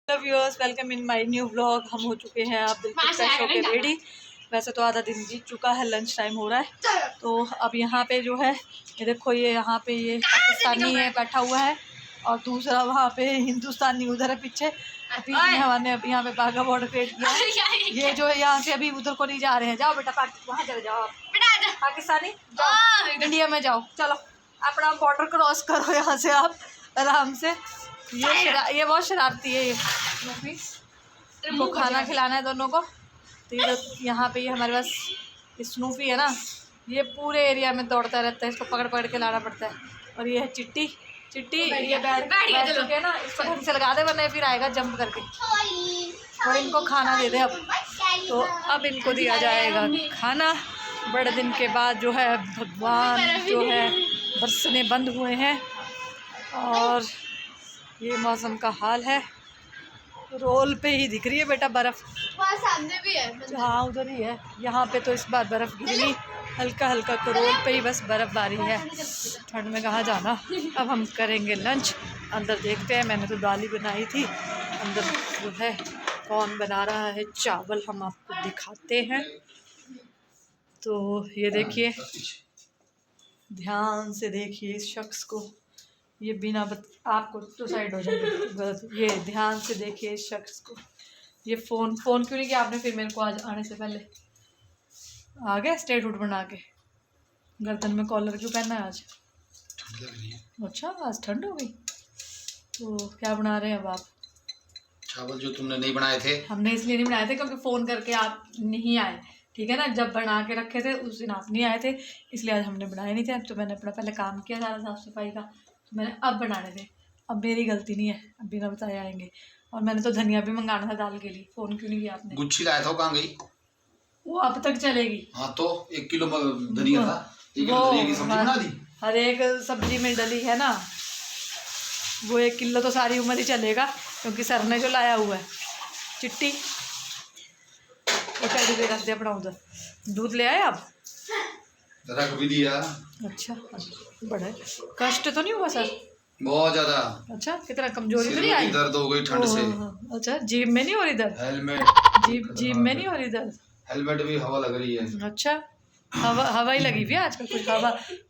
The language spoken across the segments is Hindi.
Hello viewers, welcome in my new vlog. हम हो चुके हैं आप बिल्कुल फ्रेश होके रेडी। वैसे तो आधा दिन बीत चुका है, लंच टाइम हो रहा है। तो अब यहाँ पे जो है ये देखो, ये यहाँ पे ये पाकिस्तानी है बैठा हुआ है और दूसरा वहाँ पे हिंदुस्तानी उधर है पीछे। अभी हमारे अभी यहाँ पे बाघा बॉर्डर क्रिएट किया। ये जो है यहाँ से अभी उधर को नहीं जा रहे हैं। जाओ बेटा, वहाँ चले जाओ आप, पाकिस्तानी जाओ, इंडिया में जाओ। चलो अपना बॉर्डर क्रॉस करो यहाँ से आप आराम से। ये बहुत शरारती है। ये इनको खाना खिलाना है दोनों को। तो ये यहाँ पे ये हमारे पास स्नूफी है ना, ये पूरे एरिया में दौड़ता रहता है। इसको पकड़ पकड़ के लाना पड़ता है। और ये है चिट्टी। चिट्टी ये बैठ चुके हैं ना, इसको ढंग से लगा दे वरना फिर आएगा जंप करके। और इनको खाना दे दे अब। तो अब इनको दिया जाएगा खाना। बड़े दिन के बाद जो है भगवान जो है बरसने बंद हुए हैं और ये मौसम का हाल है। रोल पे ही दिख रही है बेटा बर्फ़, वहाँ सामने भी है। हाँ उधर ही है। यहाँ पे तो इस बार बर्फ़ गिरी नहीं, हल्का हल्का तो रोल पे ही बस बर्फ़बारी है। ठंड में कहाँ जाना। अब हम करेंगे लंच, अंदर देखते हैं। मैंने तो दाल ही बनाई थी। अंदर जो है कौन बना रहा है चावल, हम आपको दिखाते हैं। तो ये देखिए, ध्यान से देखिए इस शख्स को। ये बिना आपको तो साइड हो जाएगी। ये ध्यान से देखिए इस शख्स को। ये फ़ोन क्यों नहीं किया आपने फिर मेरे को आज आने से पहले? आ गया स्ट्रेट रूट बना के। गर्दन में कॉलर क्यों पहनना है आज? ठंड लग रही है। अच्छा आज ठंड हो गई। तो क्या बना रहे हैं अब आप? चावल जो तुमने नहीं बनाए थे। हमने इसलिए नहीं बनाए थे क्योंकि फ़ोन करके आप नहीं आए, ठीक है ना। जब बना के रखे थे उस दिन आप नहीं आए थे, इसलिए आज हमने बनाए नहीं थे। तो मैंने अपना पहले काम किया सारा साफ़ सफाई का, तो मैंने अब बनाने थे। अब मेरी गलती नहीं है, अब बिना बताए आएंगे। और मैंने तो धनिया भी मंगाना था दाल के लिए। फ़ोन क्यों नहीं किया आपने? गुच्छी लाया था, वो कहाँ गई? वो अब तक चलेगी। हाँ तो 1 किलो धनिया था, 1 किलो धनिया की सब्जी बना दी। हर एक सब्जी में डली है ना, वो 1 किलो तो सारी उम्र ही चलेगा क्योंकि सर ने जो लाया हुआ है। चिट्टी वो कैडी पे रख दिया अपना उधर। दूध ले आए आप? रख भी दिया। अच्छा बड़ा कष्ट तो नहीं हुआ सर? बहुत ज्यादा। अच्छा कितना कमजोरी तो नहीं आई? दर्द हो गई ठंड से। अच्छा जीभ में नहीं हो रही दर्द? हेलमेट जीभ में नहीं हो रही दर्द? हेलमेट भी हवा लग रही है। अच्छा हवा ही लगी हुई है आजकल। कुछ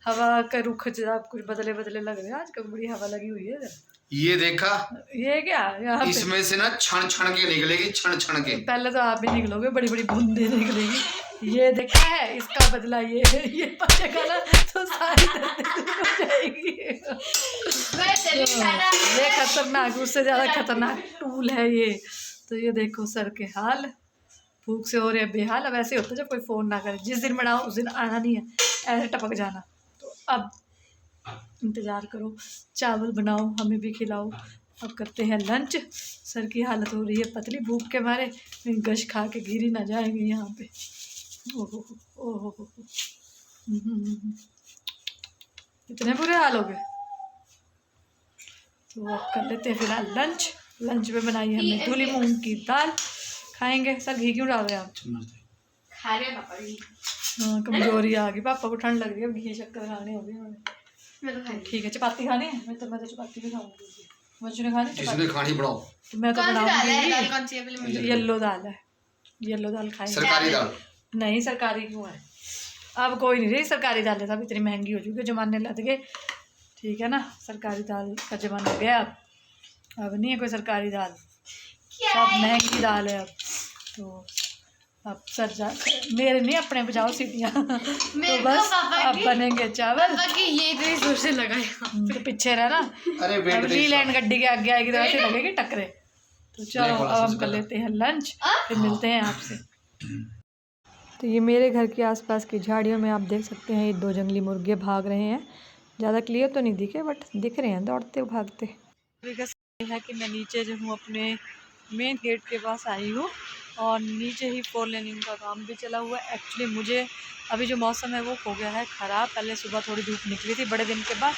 हवा का रुख कुछ बदले बदले लग रहे हैं आजकल। बड़ी हवा लगी हुई है। ये देखा? ये क्या यहाँ पे? इसमें से ना छण छण के निकलेगी, छण छण के। पहले तो आप भी निकलोगे, बड़ी बड़ी बूंदे निकलेगी। ये देखा है, इसका बदला ये पचेगा ना तो सारी दर्द हो जाएगी। ये खतरनाक, उससे ज़्यादा खतरनाक टूल है ये। तो ये देखो सर के हाल, भूख से हो रहे बेहाल। अब ऐसे होता है जब कोई फ़ोन ना करे। जिस दिन बनाओ उस दिन आना नहीं है, ऐसे टपक जाना। तो अब इंतज़ार करो, चावल बनाओ, हमें भी खिलाओ। अब करते हैं लंच। सर की हालत हो रही है पतली भूख के मारे, गश खा के गिर ही ना जाएंगे यहाँ पे। ओहो ओहो, इतने बुरे हाल हो गए। तो अब कर लेते हैं फिलहाल लंच। लंच में बनाई हमने धुली मूंग की दाल। खाएंगे। सर घी क्यों डाल रहे हैं आप? खा रहे पापा जी। हाँ कमजोरी आ गई, पापा को ठंड लग रही है। अब घी शक्कर खाने हो गई। ठीक है, चपाती खानी है? मैं तो चपाती भी खाऊंगी। मुझे खानी जिसने खानी बनाओ। तो मैं तो बनाऊंगी। येलो दाल है, येलो दाल खाएंगे। सरकारी दाल नहीं, सरकारी क्यों है? अब कोई नहीं रही सरकारी दाल है। सब इतनी महंगी हो चुकी है, जमाने लग गए, ठीक है ना। सरकारी दाल का जमाना गया। अब नहीं है कोई सरकारी दाल, सब महंगी दाल है अब। तो अब सर जा मेरे नहीं, अपने बजाओ सीटियाँ। तो बस अब बनेंगे चावल। ये इतनी जोर से लगा तो पीछे रहना। अरे नीलैंड गड्डी के आगे आएगी तो ऐसे लगेगी टकरे। तो चलो अब हम कर लेते हैं लंच, फिर मिलते हैं आपसे। तो ये मेरे घर के आसपास की झाड़ियों में आप देख सकते हैं, ये 2 जंगली मुर्गे भाग रहे हैं। ज़्यादा क्लियर तो नहीं दिखे बट दिख रहे हैं दौड़ते भागते। है कि मैं नीचे जो हूँ अपने मेन गेट के पास आई हूँ और नीचे ही 4 लेनिंग का काम भी चला हुआ है। एक्चुअली मुझे अभी जो मौसम है वो हो गया है ख़राब। पहले सुबह थोड़ी धूप निकली थी बड़े दिन के बाद,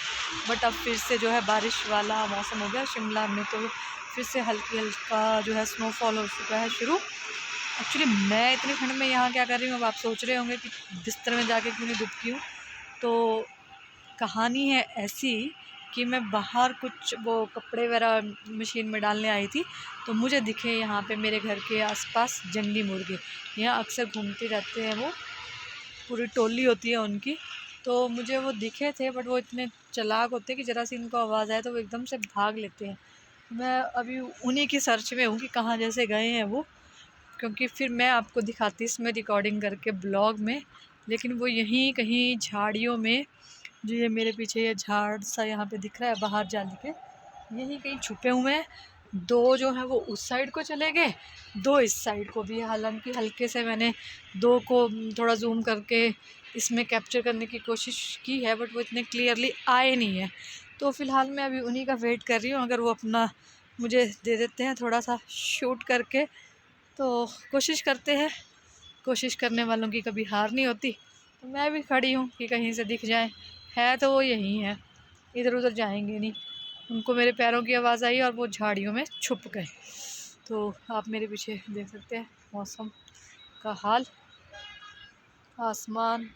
बट अब फिर से जो है बारिश वाला मौसम हो गया। शिमला में तो फिर से हल्का जो है स्नोफॉल हो चुका है शुरू। एक्चुअली मैं इतनी ठंड में यहाँ क्या कर रही हूँ, अब आप सोच रहे होंगे कि बिस्तर में जाके क्यों नहीं डूबती हूँ। तो कहानी है ऐसी कि मैं बाहर कुछ वो कपड़े वगैरह मशीन में डालने आई थी, तो मुझे दिखे यहाँ पे मेरे घर के आसपास जंगली मुर्गे। यहाँ अक्सर घूमते रहते हैं, वो पूरी टोली होती है उनकी। तो मुझे वो दिखे थे, बट वो इतने चालाक होते हैं कि ज़रा सी इनको आवाज़ आए तो वो एकदम से भाग लेते हैं। मैं अभी उन्हीं की सर्च में हूँ कि कहाँ जैसे गए हैं वो, क्योंकि फिर मैं आपको दिखाती इसमें रिकॉर्डिंग करके ब्लॉग में। लेकिन वो यहीं कहीं झाड़ियों में, जो ये मेरे पीछे ये झाड़ सा यहाँ पे दिख रहा है बाहर जाने के, यहीं कहीं छुपे हुए हैं। 2 जो हैं वो उस साइड को चले गए, 2 इस साइड को भी। हालांकि हल्के से मैंने 2 को थोड़ा जूम करके इसमें कैप्चर करने की कोशिश की है, बट वो इतने क्लियरली आए नहीं है। तो फ़िलहाल मैं अभी उन्हीं का वेट कर रही हूँ। अगर वो अपना मुझे दे देते हैं थोड़ा सा शूट करके, तो कोशिश करते हैं। कोशिश करने वालों की कभी हार नहीं होती। तो मैं भी खड़ी हूँ कि कहीं से दिख जाए। है तो वो यहीं है, इधर उधर जाएंगे नहीं। उनको मेरे पैरों की आवाज़ आई और वो झाड़ियों में छुप गए। तो आप मेरे पीछे देख सकते हैं मौसम का हाल। आसमान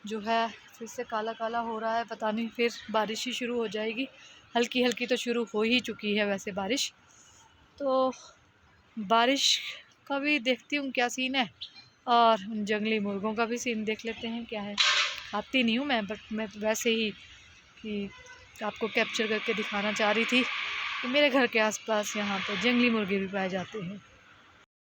जो है फिर से काला काला हो रहा है, पता नहीं फिर बारिश ही शुरू हो जाएगी। हल्की हल्की तो शुरू हो ही चुकी है वैसे बारिश। तो बारिश का भी देखती हूँ क्या सीन है, और उन जंगली मुर्गों का भी सीन देख लेते हैं क्या है। खाती नहीं हूँ मैं, बट मैं वैसे ही कि आपको कैप्चर करके दिखाना चाह रही थी कि मेरे घर के आसपास यहाँ पे जंगली मुर्गे भी पाए जाते हैं।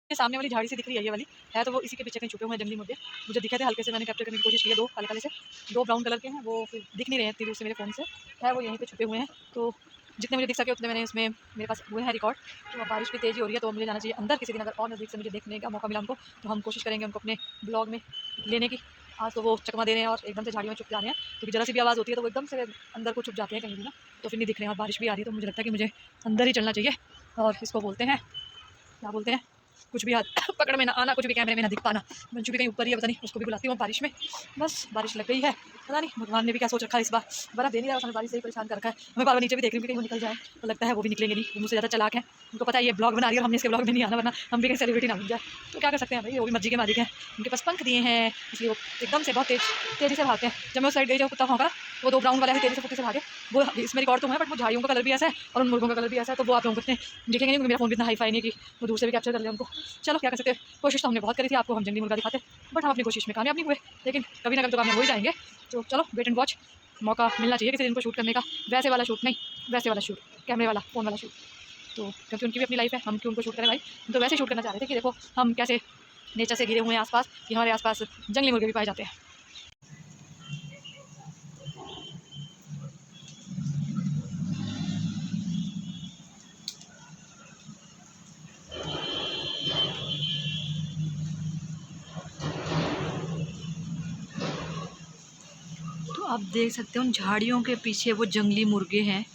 ये सामने वाली झाड़ी से दिख रही है, ये वाली है, तो वो इसी के पीछे कहीं छुपे हुए हैं जंगली मुर्गे। मुझे दिखे थे हल्के से, मैंने कैप्चर करने की कोशिश की है, 2 काले काले से, 2 ब्राउन कलर के हैं। वो फिर दिख नहीं रहे हैं इतनी दूर से मेरे फ़ोन से, है वो यहीं पे छुपे हुए हैं। तो जितने मुझे दिख सके उतने मैंने इसमें मेरे पास हुए हैं रिकॉर्ड। तो बारिश भी तेज़ी हो रही है, तो मुझे जाना चाहिए अंदर किसी दिन। अगर और नज़दीक से मुझे देखने का मौका मिला उनको, तो हम कोशिश करेंगे उनको अपने ब्लॉग में लेने की। आज तो वो चकमा दे रहे हैं और एकदम से झाड़ियों में छुप जा रहे हैं, क्योंकि ज़रा सी भी आवाज़ होती है तो वो एकदम से अंदर को छुप जाते हैं कहीं भी ना, तो फिर नहीं दिख रहे हैं। और बारिश भी आ रही है, तो मुझे लगता है कि मुझे अंदर ही चलना चाहिए। और इसको बोलते हैं, क्या बोलते हैं, कुछ भी हाथ पकड़ में ना आना, कुछ भी कैमरे में ना दिख पाना। मंचू भी कहीं ऊपर ही है, पता नहीं, उसको भी बुलाती हूँ बारिश में। बस बारिश लग गई है, पता नहीं भगवान ने भी क्या सोच रखा है इस बार। बर्फ़ दे नहीं रहा, उसने बारिश से ही परेशान कर रखा है। मैं बार बार नीचे भी देख रही हूँ कि कहीं वो निकल जाए, तो लगता है वो भी निकलेंगे नहीं। वो मुझसे ज़्यादा चालाक है, उनको पता है ये ब्लॉग बना रही है और हमने इसके ब्लॉग में नहीं आना, वरना हम भी कहीं सेलिब्रिटी ना बन जाए। तो क्या कर सकते हैं भाई, वो भी मर्जी के मालिक हैं, उनके पास पंख दिए हैं, इसलिए वो एकदम से बहुत तेज़ी से भागते हैं। जब मैं उस साइड गई, जब कुत्ता भौंका, वो 2 ब्राउन वाला है तेज़ी से फुर्ती से भागे। वो इसमें रिकॉर्ड तो है, बट वो झाड़ियों का कलर भी ऐसा है और उन मुर्गों का कलर भी ऐसा है, तो वो आप लोगों को इतने दिखेंगे नहीं, क्योंकि मेरा फ़ोन भी इतना हाई फाई नहीं कि वो दूर से भी कैप्चर कर ले उनको। चलो क्या कर सकते हैं, कोशिश तो हमने बहुत करी थी आपको हम जंगली मुर्गा दिखाते, बट हम अपनी कोशिश में कामयाब नहीं हुए। लेकिन कभी ना कभी तो कामयाब हो ही जाएंगे। तो चलो वेट एंड वॉच, मौका मिलना चाहिए किसी दिन को शूट करने का। वैसे वाला शूट नहीं, वैसे वाला शूट, कैमरे वाला, फ़ोन वाला शूट। तो क्योंकि उनकी भी अपनी लाइफ है, हम क्यों उनको शूट करें भाई। तो वैसे शूट करना चाह रहे थे कि देखो हम कैसे नेचर से घिरे हुए हैं आसपास, कि हमारे आसपास जंगली मुर्गे भी पाए जाते हैं। तो आप देख सकते हो उन झाड़ियों के पीछे वो जंगली मुर्गे हैं।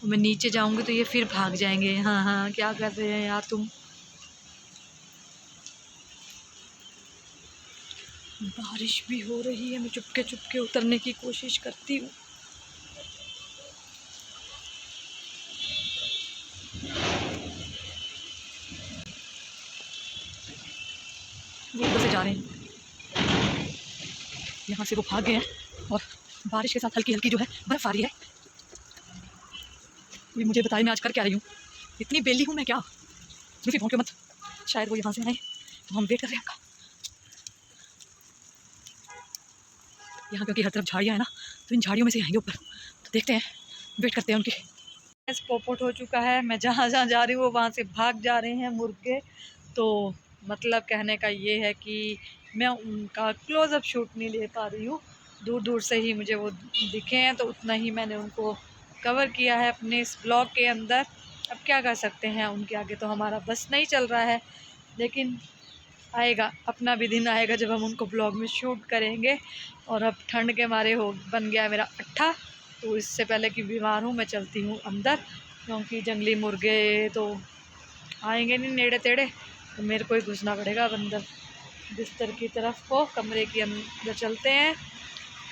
मैं नीचे जाऊंगी तो ये फिर भाग जाएंगे। हाँ हाँ, क्या कर रहे हैं यार तुम। बारिश भी हो रही है, मैं चुपके चुपके उतरने की कोशिश करती हूँ। वो उधर से जा रहे हैं, यहाँ से वो भाग गए हैं और बारिश के साथ हल्की हल्की जो है बर्फ आ रही है। ये मुझे बताइए मैं आज कर क्या रही हूँ, इतनी बेली हूँ मैं क्या। रुकी भौंके मत, शायद वो यहाँ से आए, तो हम वेट कर रहे हैं आपका। यहाँ क्योंकि हर तरफ झाड़ियाँ हैं ना, तो इन झाड़ियों में से आएंगे ऊपर, तो देखते हैं, वेट करते हैं उनकी। पोपट हो चुका है, मैं जहाँ जहाँ जा रही हूँ वो वहाँ से भाग जा रहे हैं मुर्गे। तो मतलब कहने का ये है कि मैं उनका क्लोज़अप शूट नहीं ले पा रही हूँ, दूर दूर से ही मुझे वो दिखे हैं, तो उतना ही मैंने उनको कवर किया है अपने इस ब्लॉग के अंदर। अब क्या कर सकते हैं, उनके आगे तो हमारा बस नहीं चल रहा है। लेकिन आएगा, अपना भी दिन आएगा जब हम उनको ब्लॉग में शूट करेंगे। और अब ठंड के मारे हो बन गया मेरा अट्ठा, तो इससे पहले कि बीमार हूँ मैं चलती हूँ अंदर, क्योंकि जंगली मुर्गे तो आएंगे नहीं नेड़े तेड़े, तो मेरे को ही घुसना पड़ेगा अब अंदर बिस्तर की तरफ को। कमरे के अंदर चलते हैं,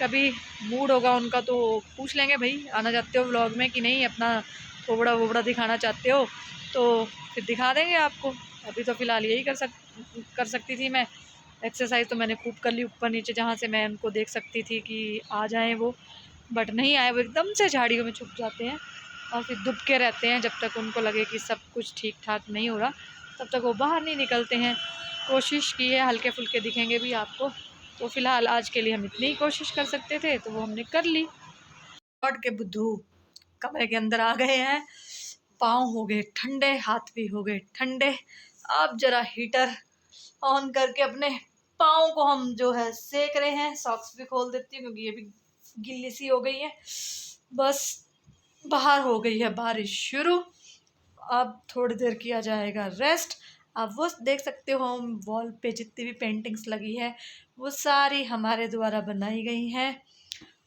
कभी मूड होगा उनका तो पूछ लेंगे भाई आना चाहते हो व्लॉग में कि नहीं, अपना थोबड़ा वोबड़ा दिखाना चाहते हो तो फिर दिखा देंगे आपको। अभी तो फ़िलहाल यही कर सकती थी मैं। एक्सरसाइज तो मैंने खूब कर ली ऊपर नीचे, जहाँ से मैं उनको देख सकती थी कि आ जाएं वो। बट नहीं आए, वो एकदम से झाड़ियों में छुप जाते हैं और फिर दुबके रहते हैं जब तक उनको लगे कि सब कुछ ठीक ठाक नहीं हो रहा, तब तक वो बाहर नहीं निकलते हैं। कोशिश की है, हल्के फुल्के दिखेंगे भी आपको, तो फ़िलहाल आज के लिए हम इतनी ही कोशिश कर सकते थे तो वो हमने कर ली। लौट के बुद्धू कमरे के अंदर आ गए हैं, पाँव हो गए ठंडे, हाथ भी हो गए ठंडे। अब ज़रा हीटर ऑन करके अपने पाँव को हम जो है सेक रहे हैं। सॉक्स भी खोल देती हूँ क्योंकि ये भी गिल्ली सी हो गई है। बस बाहर हो गई है बारिश शुरू, अब थोड़ी देर किया जाएगा रेस्ट। आप वो देख सकते हो हम वॉल पे जितनी भी पेंटिंग्स लगी है वो सारी हमारे द्वारा बनाई गई हैं,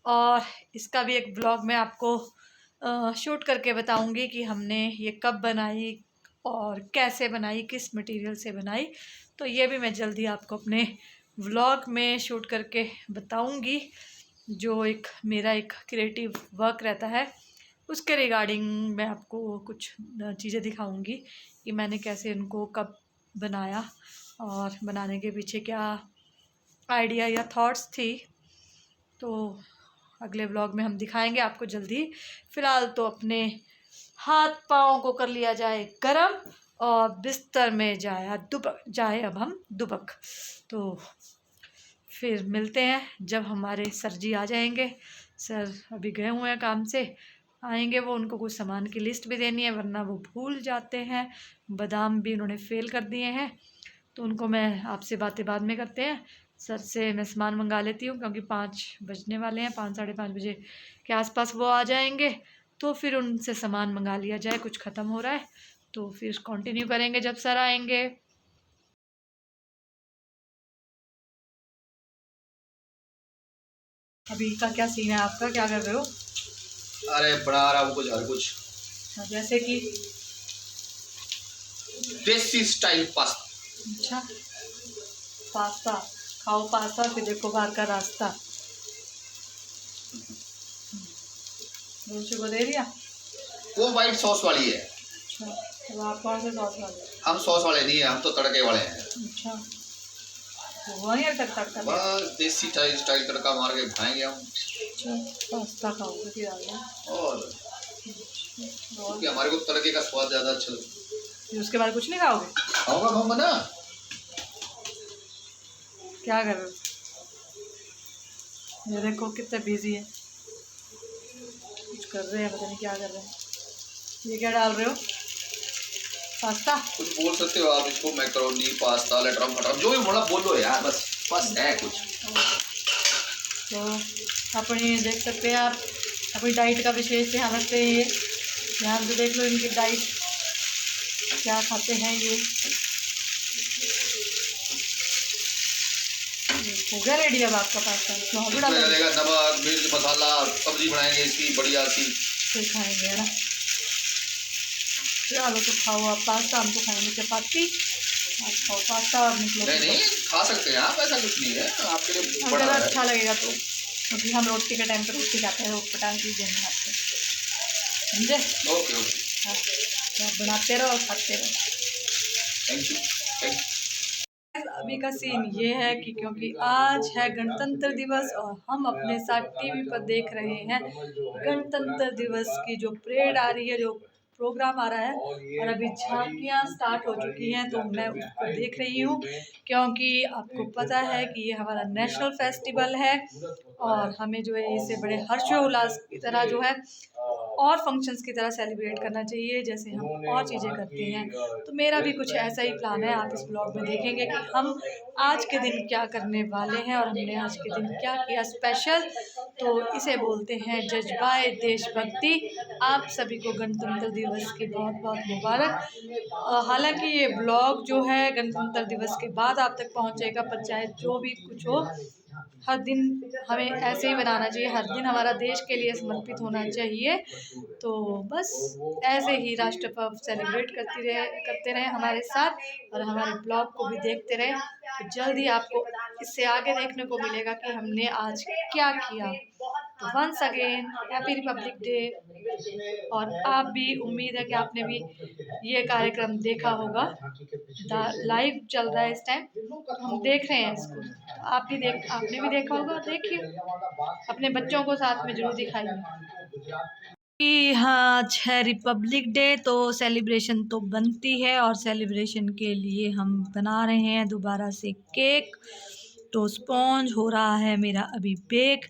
और इसका भी एक ब्लॉग मैं आपको शूट करके बताऊंगी कि हमने ये कब बनाई और कैसे बनाई, किस मटेरियल से बनाई। तो ये भी मैं जल्दी आपको अपने व्लॉग में शूट करके बताऊंगी, जो एक मेरा एक क्रिएटिव वर्क रहता है उसके रिगार्डिंग मैं आपको कुछ चीज़ें दिखाऊंगी कि मैंने कैसे इनको कब बनाया और बनाने के पीछे क्या आइडिया या थॉट्स थी। तो अगले व्लॉग में हम दिखाएंगे आपको जल्दी। फ़िलहाल तो अपने हाथ पाँव को कर लिया जाए गरम और बिस्तर में जाए अब हम दुबक। तो फिर मिलते हैं जब हमारे सर जी आ जाएंगे। सर अभी गए हुए हैं काम से, आएंगे वो, उनको कुछ सामान की लिस्ट भी देनी है वरना वो भूल जाते हैं। बादाम भी उन्होंने फ़ेल कर दिए हैं, तो उनको मैं आपसे बातें बाद में करते हैं। सर से मैं सामान मंगा लेती हूँ क्योंकि 5 बजने वाले हैं, 5 साढ़े 5 बजे के आसपास वो आ जाएंगे, तो फिर उनसे सामान मंगा लिया जाए, कुछ ख़त्म हो रहा है तो फिर कंटिन्यू करेंगे जब सर आएंगे। अभी का क्या सीन है आपका, क्या कर रहे हो? अरे बना रहा हूँ कुछ हर कुछ, जैसे कि देसी स्टाइल पास्ता। अच्छा, पास्ता खाओ, पास्ता फिर देखो बाहर का रास्ता। को दे दिया। वो वाइट सॉस वाली है। अच्छा, तो आप कौन से सॉस वाले? हम सॉस वाले नहीं है, हम तो तड़के वाले हैं। अच्छा, तो वो नहीं तड़का बस देसी स्टाइल तड़का मार के खाएंगे हम। अच्छा, पास्ता खाओगे फिर आगे? और क्योंकि हमारे को तड़के का स्वाद ज़्यादा अच्छा लगता है। फिर उसके बाद कुछ नहीं खाओगे? खाऊंगा ना। क्या कर रहे हो? ये देखो कितने बिजी है, कुछ कर रहे हैं, पता नहीं क्या कर रहे हैं। ये क्या डाल रहे हो? पास्ता? कुछ बोल सकते हो आप इसको, मैकरोनी पास्ता लेटरम फटरम जो भी बोला बोल दो यार, बस है कुछ। तो अपनी देख सकते हैं आप, अपनी डाइट का विशेष ध्यान रखते हैं। ये ध्यान से देख लो इनकी डाइट क्या खाते हैं ये। हो गया रेडी अब आपका पास्ता? इसमें डालेगा नमक मिर्च मसाला, सब्जी बनाएंगे इसकी बढ़िया सी, फिर खाएंगे है ना। चलो तो खाओ आप पास्ता, हम तो खाएंगे चपाती। आप खाओ पास्ता और निकलो। नहीं खा सकते हैं आप, ऐसा कुछ नहीं है आपके लिए अगर अच्छा लगेगा तो, क्योंकि हम रोटी के टाइम पर रोटी खाते हैं, रोटी पटांग चीज़ें नहीं खाते, समझे? ओके हाँ, तो आप बनाते रहो और खाते रहो। Thank you. अभी का सीन ये है कि क्योंकि आज है गणतंत्र दिवस और हम अपने साथ टीवी पर देख रहे हैं गणतंत्र दिवस की जो परेड आ रही है, जो प्रोग्राम आ रहा है, और अभी झांकियाँ स्टार्ट हो चुकी हैं तो मैं उसको देख रही हूँ क्योंकि आपको पता है कि ये हमारा नेशनल फेस्टिवल है और हमें जो है इसे बड़े हर्षोल्लास की तरह जो है और फंक्शंस की तरह सेलिब्रेट करना चाहिए जैसे हम और चीज़ें करते हैं। तो मेरा भी कुछ ऐसा ही प्लान है, आप इस ब्लॉग में देखेंगे कि हम आज के दिन क्या करने वाले हैं और हमने आज के दिन क्या किया स्पेशल। तो इसे बोलते हैं जज्बाए देशभक्ति। आप सभी को गणतंत्र दिवस की बहुत बहुत मुबारक। हालांकि ये ब्लॉग जो है गणतंत्र दिवस के बाद आप तक पहुंचेगा, पर चाहे जो भी कुछ हो, हर दिन हमें ऐसे ही बनाना चाहिए, हर दिन हमारा देश के लिए समर्पित होना चाहिए। तो बस ऐसे ही राष्ट्र पर्व सेलिब्रेट करते रहे हमारे साथ और हमारे ब्लॉग को भी देखते रहे। तो जल्दी आपको इससे आगे देखने को मिलेगा कि हमने आज क्या किया। तो once again happy Republic Day. और आप भी, उम्मीद है कि आपने भी ये कार्यक्रम देखा होगा, लाइव चल रहा है इस टाइम, तो हम देख रहे हैं इसको, तो आपने भी देखा होगा, देखिए अपने बच्चों को साथ में जरूर दिखाइए कि हाँ आज है रिपब्लिक डे, तो सेलिब्रेशन तो बनती है और सेलिब्रेशन के लिए हम बना रहे हैं दोबारा से केक। तो स्पॉन्ज हो रहा है मेरा अभी बेक,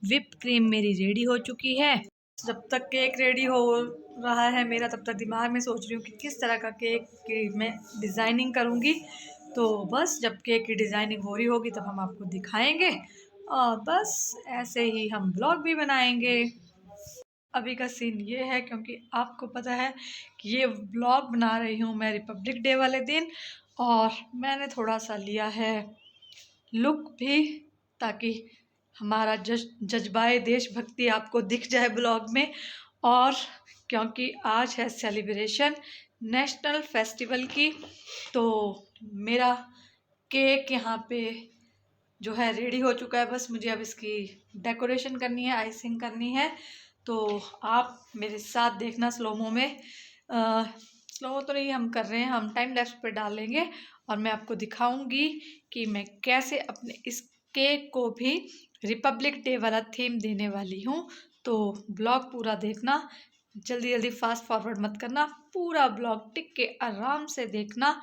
विप क्रीम मेरी रेडी हो चुकी है। जब तक केक रेडी हो रहा है मेरा, तब तक दिमाग में सोच रही हूँ कि किस तरह का केक की मैं डिज़ाइनिंग करूँगी। तो बस जब केक की डिज़ाइनिंग हो रही होगी तब हम आपको दिखाएंगे, और बस ऐसे ही हम ब्लॉग भी बनाएंगे। अभी का सीन ये है, क्योंकि आपको पता है कि ये ब्लॉग बना रही हूँ मैं रिपब्लिक डे वाले दिन, और मैंने थोड़ा सा लिया है लुक भी, ताकि हमारा जज्बाए देशभक्ति आपको दिख जाए ब्लॉग में। और क्योंकि आज है सेलिब्रेशन नेशनल फेस्टिवल की, तो मेरा केक यहाँ पे जो है रेडी हो चुका है। बस मुझे अब इसकी डेकोरेशन करनी है, आइसिंग करनी है। तो आप मेरे साथ देखना स्लोमो में, स्लो तो नहीं हम कर रहे हैं, हम टाइम लैप्स पे डालेंगे और मैं आपको दिखाऊंगी कि मैं कैसे अपने इस केक को भी रिपब्लिक डे वाला थीम देने वाली हूँ। तो ब्लॉग पूरा देखना, जल्दी जल्दी फास्ट फॉरवर्ड मत करना, पूरा ब्लॉग टिक के आराम से देखना।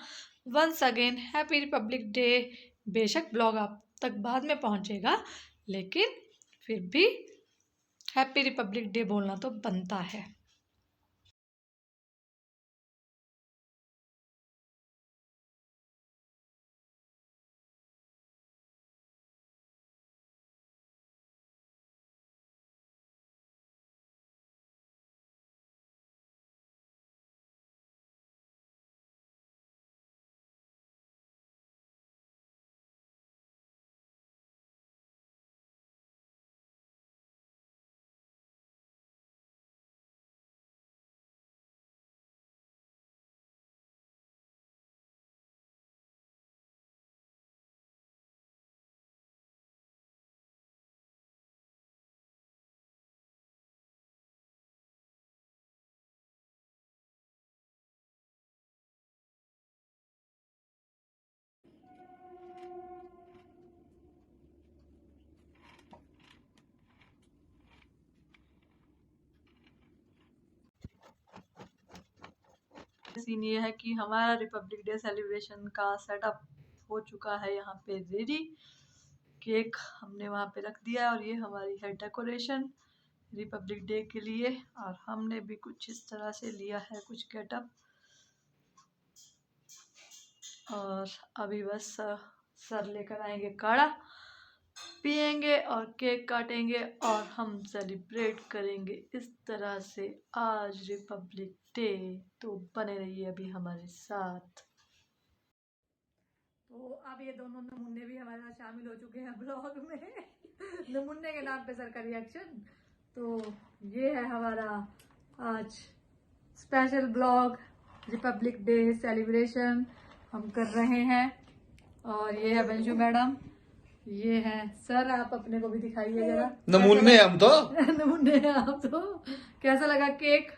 Once again happy Republic Day. बेशक ब्लॉग आप तक बाद में पहुँचेगा, लेकिन फिर भी हैप्पी रिपब्लिक डे बोलना तो बनता है। सीन ये है कि हमारा रिपब्लिक डे सेलिब्रेशन का सेटअप हो चुका है यहाँ पे रेडी। केक हमने वहाँ पे रख दिया है और ये हमारी है डेकोरेशन रिपब्लिक डे के लिए। और हमने भी कुछ इस तरह से लिया है कुछ गेटअप, और अभी बस सर लेकर आएंगे काढ़ा, पिएंगे और केक काटेंगे और हम सेलिब्रेट करेंगे इस तरह से आज रिपब्लिक डे। तो बने रहिए अभी हमारे साथ। तो अब ये दोनों नमूने भी हमारे साथ शामिल हो चुके हैं ब्लॉग में नमूने के नाम पे सर का रिएक्शन। तो ये है हमारा आज special blog, Republic day celebration हम कर रहे हैं। और ये है बंशु मैडम, ये है सर, आप अपने को भी दिखाइए जरा। नमूने हम तो नमूने आप तो। कैसा लगा केक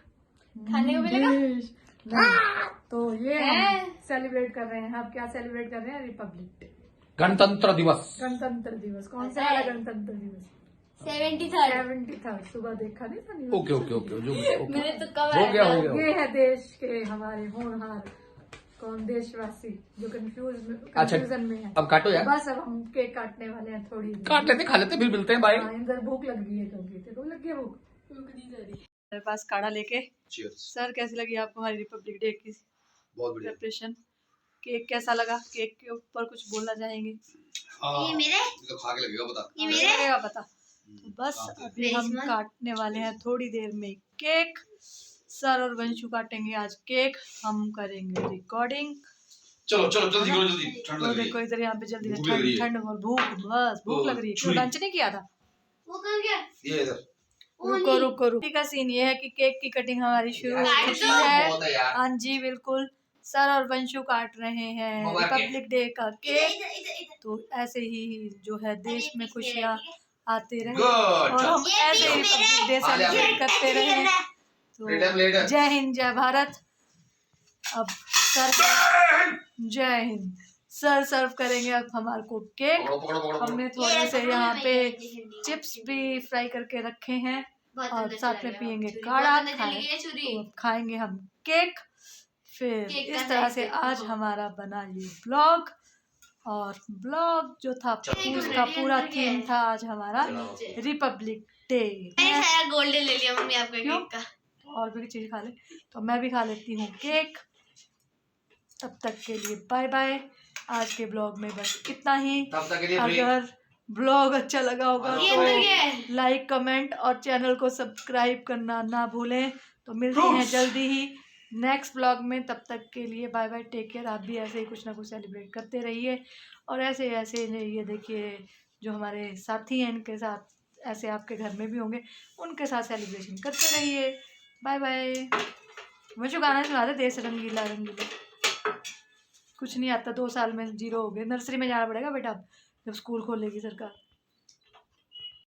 खाने को मिलेगा? तो ये हम सेलिब्रेट कर रहे हैं। आप क्या सेलिब्रेट कर रहे हैं? रिपब्लिक डे, गणतंत्र दिवस। गणतंत्र दिवस। कौन सा वाला गणतंत्र दिवस? 73rd। सुबह देखा नहीं था न्यूज़? ओके ओके ओके जो मैंने तो कब हो गया हो गया। ये है देश के हमारे होनहार कौन देशवासी जो कंफ्यूजन में है। अब काटो यार, बस अब हम केक काटने वाले हैं, थोड़ी देर। काट लेते खा लेते फिर मिलते हैं। बाय। हाँ, इधर भूख लग रही है, क्योंकि तेरे को लग गई भूख? मेरे पास काढ़ा लेके। सर कैसी लगी आपको हमारी रिपब्लिक डे की बहुत बढ़िया प्रिपरेशन? केक कैसा लगा? केक के ऊपर कुछ बोलना चाहेंगे? ये मेरे, तो खा के लगेगा पता। ये मेरे लगेगा पता। तो बस अभी हम रेशमा। काटने वाले हैं थोड़ी देर में केक। सर और वंशु काटेंगे आज केक, हम करेंगे रिकॉर्डिंग। चलो चलो जल्दी करो, जल्दी ठंड तो लग रही देखो है। इधर यहाँ पे जल्दी भूख लग रही ठंड है। ठंड और भूख, बस भूख लग रही है। क्यों लंच नहीं किया था? वो कहाँ गया? ये इधर रुको रुको रुको। का सीन ये है कि केक की कटिंग हमारी शुरू हो काट चुकी दो। है। बहुत है यार। हाँ जी बिल्कुल, सर और वंशु काट रहे हैं मुबारक है। रिपब्लिक डे का केक। इधर इधर इधर। तो ऐसे ही जो है देश अरे में पीछे खुशियाँ रखिए। आते रहे Good. और हम ऐसे ही रिपब्लिक डे सेलिब्रेट करते रहे। Freedom तो leader. जय हिंद जय भारत। अब जय हिंद सर सर्व करेंगे अब हमारे को केक। पकड़ो पकड़ो पकड़ो हमने थोड़े से यहाँ पे चिप्स भी फ्राई करके रखे हैं और साथ में पियेंगे काढ़ा, खाएंगे हम केक। फिर इस तरह से आज हमारा बना ये ब्लॉग। और ब्लॉग जो था उसका पूरा थीम था आज हमारा रिपब्लिक डे। गोल्डन ले लिया मम्मी आपका क्यों? केक का। और भी चीज खा ले तो मैं भी खा लेती हूँ केक। तब तक के लिए बाय बाय। आज के ब्लॉग में बस इतना ही। तब तक के लिए अगर ब्लॉग अच्छा लगा होगा तो लाइक कमेंट और चैनल को सब्सक्राइब करना ना भूलें। तो मिलते हैं जल्दी ही नेक्स्ट ब्लॉग में। तब तक के लिए बाय बाय, टेक केयर। आप भी ऐसे ही कुछ ना कुछ सेलिब्रेट करते रहिए और ऐसे ऐसे ये देखिए जो हमारे साथी हैं इनके साथ ऐसे आपके घर में भी होंगे, उनके साथ सेलिब्रेशन करते रहिए। Bye bye. मुझे गाना सुना दे देश रंगीला रंगीला। कुछ नहीं आता, 2 साल में 0 हो गए। नर्सरी में जाना पड़ेगा बेटा अब जब स्कूल खोलेगी सरकार।